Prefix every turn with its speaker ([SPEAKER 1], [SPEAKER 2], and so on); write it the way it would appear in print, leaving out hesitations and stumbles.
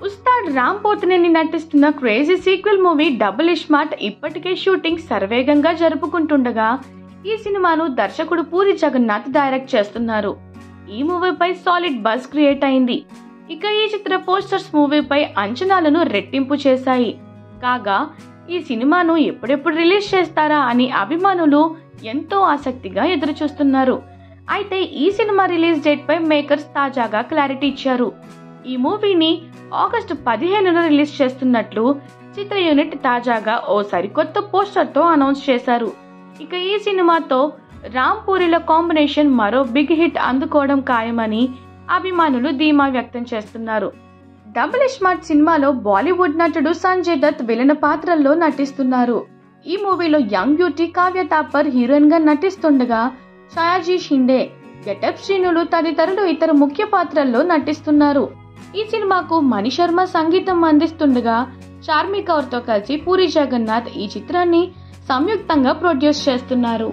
[SPEAKER 1] ఉస్తాద్ రామ్ పోతినేని నటిస్తున్న crazy sequel movie double iSmart ఇప్పటికే shooting శరవేగంగా జరుపుకుంటుండగా ఈ సినిమాను దర్శకుడు పూరి జగన్నాథ్ డైరెక్ట్ చేస్తున్నారు. ఈ మూవీపై సాలిడ్ బజ్ క్రియేట్ అయింది. ఇక ఈ చిత్ర పోస్టర్స్ మూవీపై అంచనాలను రెట్టింపు చేశాయి. కాగా ఈ సినిమాను ఎప్పుడెప్పుడు రిలీజ్ చేస్తారా అని అభిమానులు ఎంతో ఆసక్తిగా ఎదురుచూస్తున్నారు. అయితే ఈ సినిమా రిలీజ్ డేట్ పై మేకర్స్ తాజాగా క్లారిటీ ఇచ్చారు. ఈ మూవీని ఆగస్టు 15న రిలీజ్ చేస్తున్నట్లు చిత్ర యూనిట్ తాజాగా ఓ సరికొత్త పోస్టర్తో అనౌన్స్ చేశారు. ఇక ఈ సినిమాతో రామ్ పూరిల కాంబినేషన్ మరో బిగ్ హిట్ అందుకోవడం ఖాయమని అభిమానులు ధీమా వ్యక్తం చేస్తున్నారు. డబుల్ ఇస్మార్ట్ సినిమాలో బాలీవుడ్ నటుడు సంజయ్ దత్ విలన్ పాత్రల్లో నటిస్తున్నారు. ఈ మూవీలో young beauty Kavya Thapar heroine గా నటిస్తుండగా ఛాయాజీ షిండే, గెటప్ శ్రీనులు తదితరులు ఇతర ముఖ్య పాత్రల్లో నటిస్తున్నారు. ఈ సినిమాకు మణి శర్మ సంగీతం అందిస్తుండగా చార్మి కౌర్ తో కలిసి పూరి జగన్నాథ్ ఈ చిత్రాన్ని సంయుక్తంగా ప్రొడ్యూస్ చేస్తున్నారు.